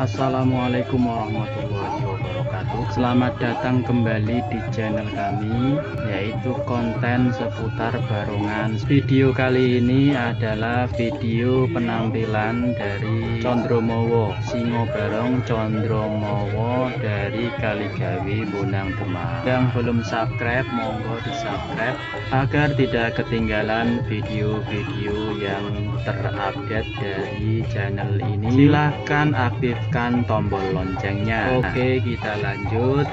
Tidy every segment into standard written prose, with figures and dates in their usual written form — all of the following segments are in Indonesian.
Assalamualaikum warahmatullahi wabarakatuh. Selamat datang kembali di channel kami, yaitu konten seputar barongan. Video kali ini adalah video penampilan dari Condromowo, Singo Barong Condromowo dari Kaligawi, Bonang Demak. Yang belum subscribe, monggo di subscribe agar tidak ketinggalan video-video yang terupdate dari channel ini. Silahkan aktifkan tombol loncengnya. Oke, kita lanjut.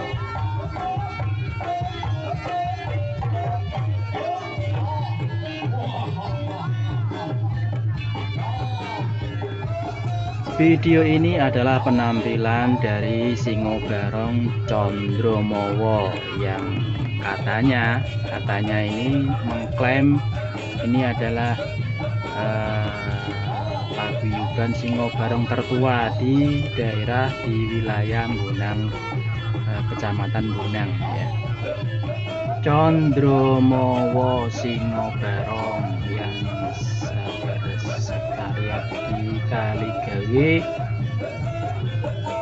Video ini adalah penampilan dari Singo Barong Condromowo yang katanya ini mengklaim ini adalah paguyuban Singo Barong tertua di wilayah Bonang, Kecamatan Bonang ya. Condromowo Singo Barong yang bersekretariat di Kaligawi,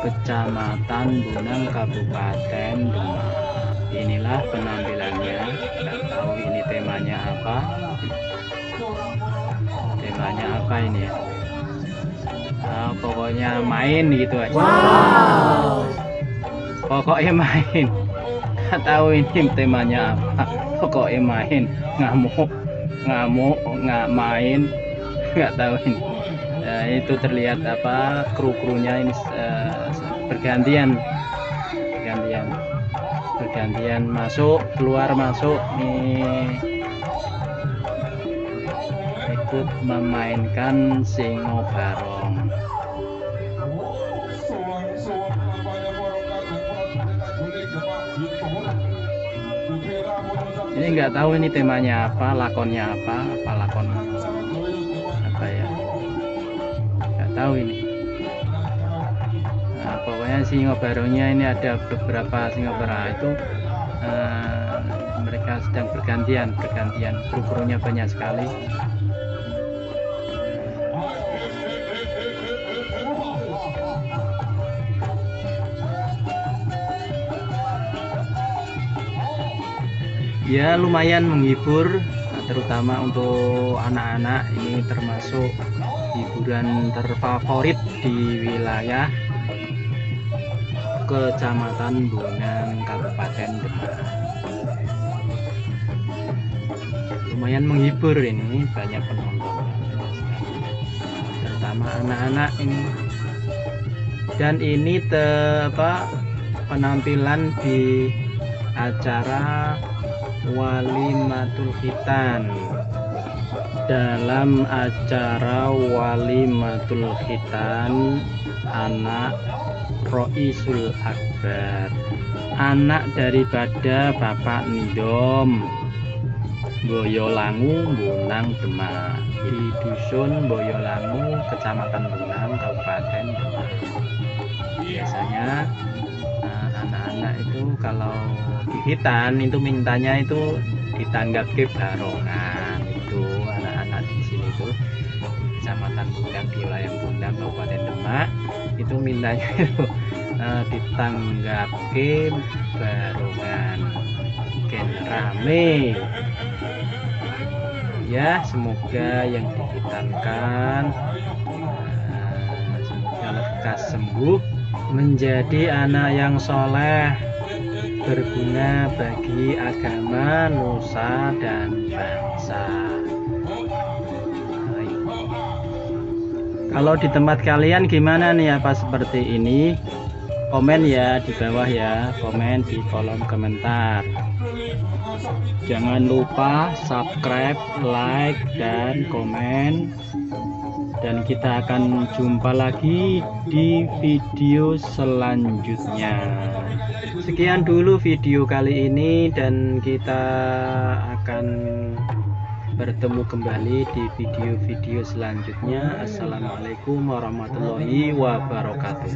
Kecamatan Bonang, Kabupaten Demak. Inilah penampilannya. Nggak tahu ini temanya apa. Temanya apa ini ya? Pokoknya main gitu aja. Wow. Pokoknya main. Nggak tahu ini temanya apa. Pokoknya main, ngamuk, nggak main, nggak tahu ini. Itu terlihat apa, kru-krunya ini bergantian masuk keluar masuk nih, ikut memainkan Singo Barong. Ini nggak tahu ini temanya apa, lakonnya apa lakon apa ya, nggak tahu ini. Nah, pokoknya Singo Barongnya ini ada beberapa Singo Barong itu mereka sedang bergantian, kru-krunya banyak sekali. Ya lumayan menghibur, terutama untuk anak-anak. Ini termasuk hiburan terfavorit di wilayah Kecamatan Bonang, Kabupaten Demak. Lumayan menghibur, ini banyak penonton, terutama anak-anak ini. Dan ini penampilan di acara Walimatul Khitan. Dalam acara Walimatul Khitan, anak Roisul Akbar, anak daripada Bapak Nidom Boyolangu, Bonang Demak, di dusun Boyolangu, Kecamatan Bonang, Kabupaten Demak. Biasanya anak-anak itu kalau di Khitan itu mintanya itu ditanggap ke barongan. Itu anak-anak di sini tuh Kecamatan Bonang, di wilayah Bonang, Kabupaten Demak, itu mintanya itu ditanggap ke barongan. Gen rame ya, semoga yang dihitankan semoga lekas sembuh, menjadi anak yang soleh, berguna bagi agama, nusa, dan bangsa. Kalau di tempat kalian gimana nih, apa seperti ini? Komen ya di bawah ya, komen di kolom komentar. Jangan lupa subscribe, like, dan komen. Dan kita akan jumpa lagi di video selanjutnya. Sekian dulu video kali ini, dan kita akan bertemu kembali di video-video selanjutnya. Assalamualaikum warahmatullahi wabarakatuh.